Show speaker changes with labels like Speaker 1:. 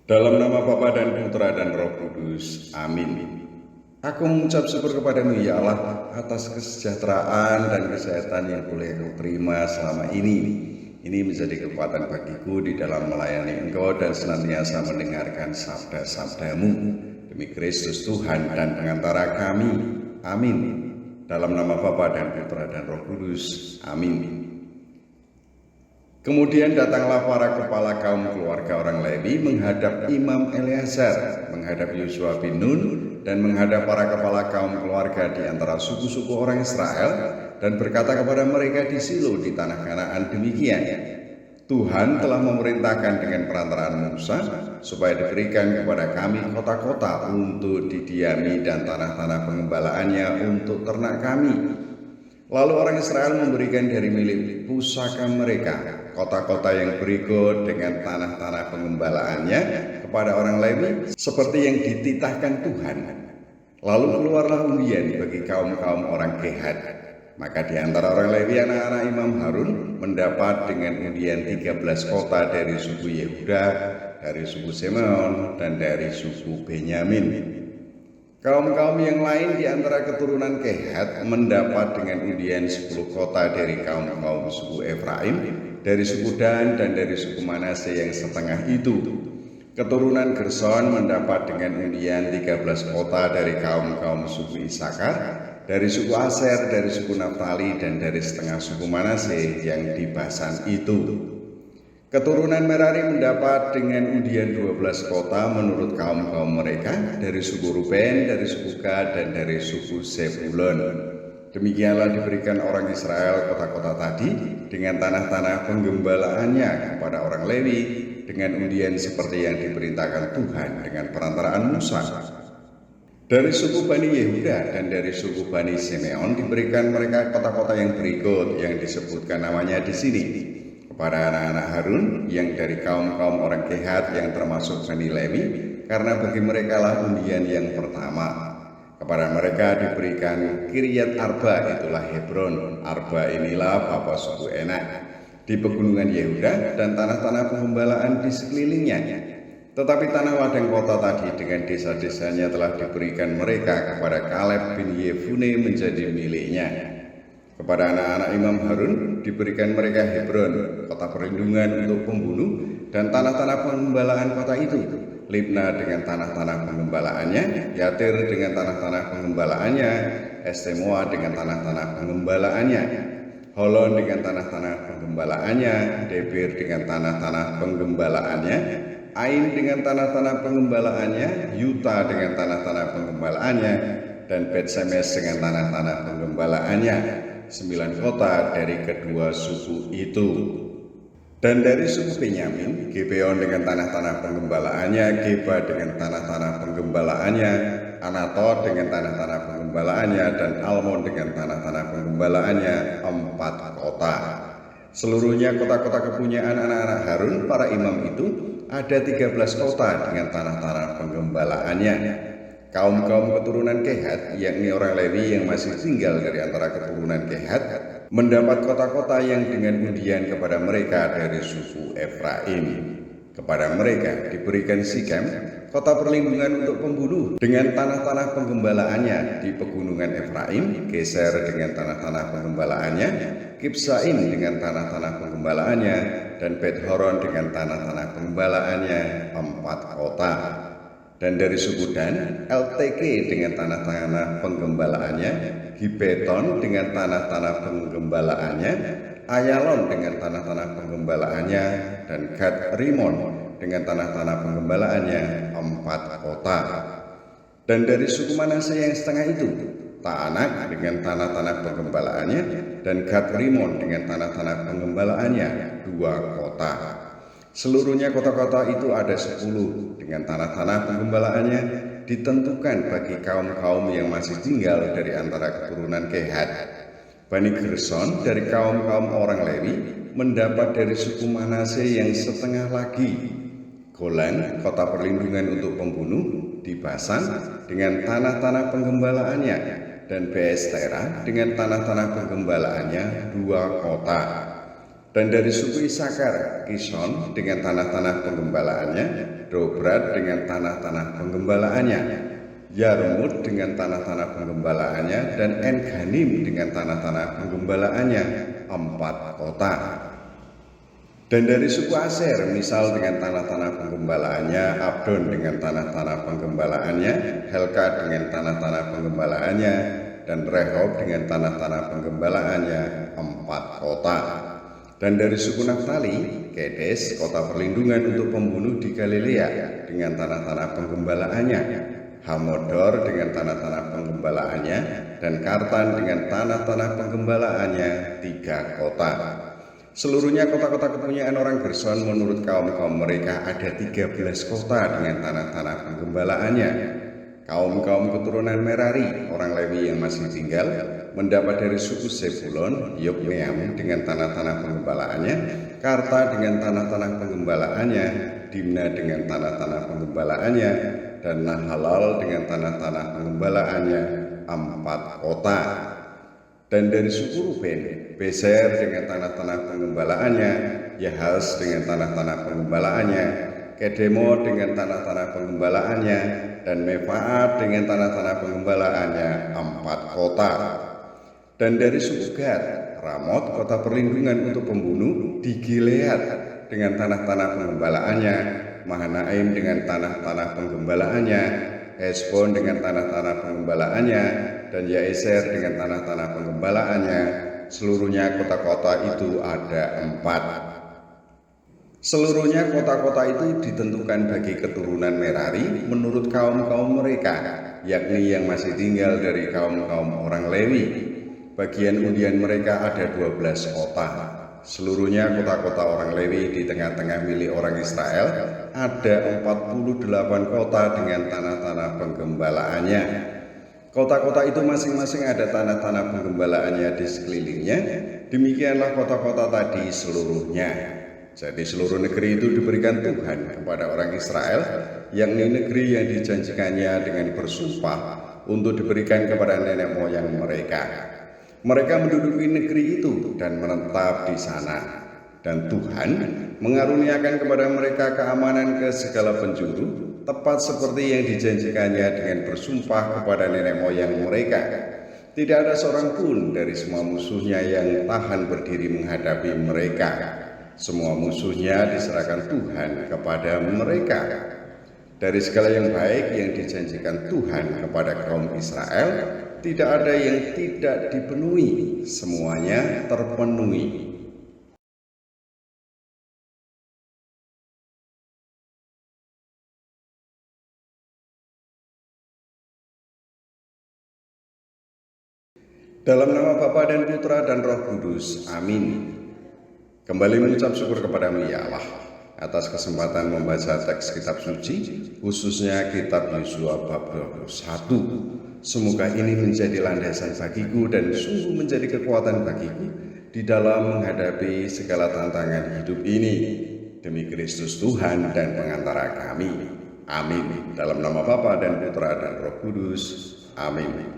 Speaker 1: Dalam nama Bapa dan Putra dan Roh Kudus. Amin. Aku mengucap syukur kepadamu ya Allah atas kesejahteraan dan kesehatan yang boleh Kau terima selama ini. Ini menjadi kekuatan bagiku di dalam melayani Engkau dan senantiasa mendengarkan sabda-sabdamu. Demi Kristus Tuhan dan pengantara kami. Amin. Dalam nama Bapa dan Putra dan Roh Kudus. Amin. Kemudian datanglah para kepala kaum keluarga orang Lewi menghadap Imam Eleazar, menghadap Yosua bin Nun, dan menghadap para kepala kaum keluarga di antara suku-suku orang Israel, dan berkata kepada mereka di Silo di tanah Kanaan demikian, Tuhan telah memerintahkan dengan perantaraan Musa, supaya diberikan kepada kami kota-kota untuk didiami dan tanah-tanah pengembalaannya untuk ternak kami. Lalu orang Israel memberikan dari milik pusaka mereka kota-kota yang berikut dengan tanah-tanah pengembalaannya kepada orang Lewi seperti yang dititahkan Tuhan. Lalu keluarlah undian bagi kaum-kaum orang Kehat. Maka di antara orang Lewi anak-anak Imam Harun mendapat dengan undian 13 kota dari suku Yehuda, dari suku Simeon, dan dari suku Benyamin. Kaum-kaum yang lain di antara keturunan Kehat mendapat dengan undian 10 kota dari kaum-kaum suku Efraim, dari suku Dan, dan dari suku Manase yang setengah itu. Keturunan Gerson mendapat dengan undian 13 kota dari kaum-kaum suku Isakar, dari suku Aser, dari suku Naftali, dan dari setengah suku Manase yang di Basan itu. Keturunan Merari mendapat dengan undian 12 kota menurut kaum-kaum mereka dari suku Ruben, dari suku Gad, dan dari suku Zebulon. Demikianlah diberikan orang Israel kota-kota tadi dengan tanah-tanah penggembalaannya kepada orang Lewi dengan undian seperti yang diperintahkan Tuhan dengan perantaraan Musa. Dari suku Bani Yehuda dan dari suku Bani Simeon diberikan mereka kota-kota yang berikut yang disebutkan namanya di sini. Kepada anak-anak Harun yang dari kaum-kaum orang Kehat yang termasuk Bani Lewi, karena bagi mereka lah undian yang pertama. Kepada mereka diberikan Kiryat Arba, itulah Hebron. Arba inilah bapa suku Enak di pegunungan Yehuda dan tanah-tanah penggembalaan di sekelilingnya. Tetapi tanah ladang kota tadi dengan desa-desanya telah diberikan mereka kepada Kaleb bin Yefune menjadi miliknya. Kepada anak-anak Imam Harun diberikan mereka Hebron, kota perlindungan untuk pembunuh, dan tanah-tanah pengembalaan kota itu, Libna dengan tanah-tanah pengembalaannya, Yatir dengan tanah-tanah pengembalaannya, Estemoa dengan tanah-tanah pengembalaannya, Holon dengan tanah-tanah pengembalaannya, Debir dengan tanah-tanah pengembalaannya, Ain dengan tanah-tanah pengembalaannya, Yuta dengan tanah-tanah pengembalaannya, dan Bet-Semes dengan tanah-tanah pengembalaannya. 9 kota dari kedua suku itu. Dan dari suku Benyamin, Gibeon dengan tanah-tanah penggembalaannya, Geba dengan tanah-tanah penggembalaannya, Anatot dengan tanah-tanah penggembalaannya, dan Almon dengan tanah-tanah penggembalaannya, 4 kota. Seluruhnya kota-kota kepunyaan anak-anak Harun, para imam itu, ada 13 kota dengan tanah-tanah penggembalaannya. Kaum-kaum keturunan Kehat, yakni orang Lewi yang masih tinggal dari antara keturunan Kehat, mendapat kota-kota yang dengan undian kepada mereka dari suku Efraim. Kepada mereka diberikan Sikem, kota perlindungan untuk pembunuh, dengan tanah-tanah penggembalaannya di pegunungan Efraim, Geser dengan tanah-tanah penggembalaannya, Kibsaim dengan tanah-tanah penggembalaannya, dan Bet-Horon dengan tanah-tanah penggembalaannya, 4 kota. Dan dari suku Dan, LTK dengan tanah-tanah penggembalaannya, Gibeton dengan tanah-tanah penggembalaannya, Ayalon dengan tanah-tanah penggembalaannya, dan Gad Rimon dengan tanah-tanah penggembalaannya, 4 kota. Dan dari suku Manase yang setengah itu, Taanak dengan tanah-tanah penggembalaannya, dan Gad Rimon dengan tanah-tanah penggembalaannya, 2 kota. Seluruhnya kota-kota itu ada 10 dengan tanah-tanah penggembalaannya ditentukan bagi kaum-kaum yang masih tinggal dari antara keturunan Kehat. Bani Gerson dari kaum-kaum orang Lewi mendapat dari suku Manase yang setengah lagi. Golan, kota perlindungan untuk pembunuh di Basan dengan tanah-tanah penggembalaannya, dan Beestera dengan tanah-tanah penggembalaannya, 2 kota. Dan dari suku Isakar, Kishon dengan tanah-tanah penggembalaannya, Dobrat dengan tanah-tanah penggembalaannya, Yarmut dengan tanah-tanah penggembalaannya, dan En-Ganim dengan tanah-tanah penggembalaannya, 4 kota. Dan dari suku Aser, Misal dengan tanah-tanah penggembalaannya, Abdon dengan tanah-tanah penggembalaannya, Helka dengan tanah-tanah penggembalaannya, dan Rehob dengan tanah-tanah penggembalaannya, 4 kota. Dan dari suku Naftali, Kedes, kota perlindungan untuk pembunuh di Galilea dengan tanah-tanah penggembalaannya, Hamodor dengan tanah-tanah penggembalaannya, dan Kartan dengan tanah-tanah penggembalaannya, 3 kota. Seluruhnya kota-kota kepunyaan orang Gerson menurut kaum-kaum mereka ada 13 kota dengan tanah-tanah penggembalaannya. Kaum-kaum keturunan Merari, orang Lewi yang masih tinggal, mendapat dari suku Zebulon, Yokneam dengan tanah-tanah penggembalaannya, Karta dengan tanah-tanah penggembalaannya, Dimna dengan tanah-tanah penggembalaannya, dan Nahalal dengan tanah-tanah penggembalaannya, 4 kota. Dan dari suku Ruben, Beser dengan tanah-tanah penggembalaannya, Yahaz dengan tanah-tanah penggembalaannya, Kedemot dengan tanah-tanah penggembalaannya, dan Mefaat dengan tanah-tanah penggembalaannya, 4 kota. Dan dari suku Gad, Ramot, kota perlindungan untuk pembunuh di Gilead dengan tanah-tanah penggembalaannya, Mahanaim dengan tanah-tanah penggembalaannya, Hesbon dengan tanah-tanah penggembalaannya, dan Yaeser dengan tanah-tanah penggembalaannya. Seluruhnya kota-kota itu ada 4. Seluruhnya kota-kota itu ditentukan bagi keturunan Merari menurut kaum-kaum mereka, yakni yang masih tinggal dari kaum-kaum orang Lewi. Bagian undian mereka ada 12 kota. Seluruhnya kota-kota orang Lewi di tengah-tengah milik orang Israel ada 48 kota dengan tanah-tanah penggembalaannya. Kota-kota itu masing-masing ada tanah-tanah penggembalaannya di sekelilingnya. Demikianlah kota-kota tadi seluruhnya. Jadi seluruh negeri itu diberikan Tuhan kepada orang Israel, yakni negeri yang dijanjikannya dengan bersumpah untuk diberikan kepada nenek moyang mereka. Mereka menduduki negeri itu dan menetap di sana. Dan Tuhan mengaruniakan kepada mereka keamanan ke segala penjuru, tepat seperti yang dijanjikannya dengan bersumpah kepada nenek moyang mereka. Tidak ada seorang pun dari semua musuhnya yang tahan berdiri menghadapi mereka. Semua musuhnya diserahkan Tuhan kepada mereka. Dari segala yang baik yang dijanjikan Tuhan kepada kaum Israel, tidak ada yang tidak dipenuhi, semuanya terpenuhi. Dalam nama Bapa dan Putra dan Roh Kudus, amin. Kembali mengucap syukur kepada-Mu ya Allah atas kesempatan membaca teks kitab suci, khususnya kitab Yosua bab 21. Semoga ini menjadi landasan bagiku dan sungguh menjadi kekuatan bagiku di dalam menghadapi segala tantangan hidup ini. Demi Kristus Tuhan dan pengantara kami. Amin. Dalam nama Bapa dan Putra dan Roh Kudus. Amin.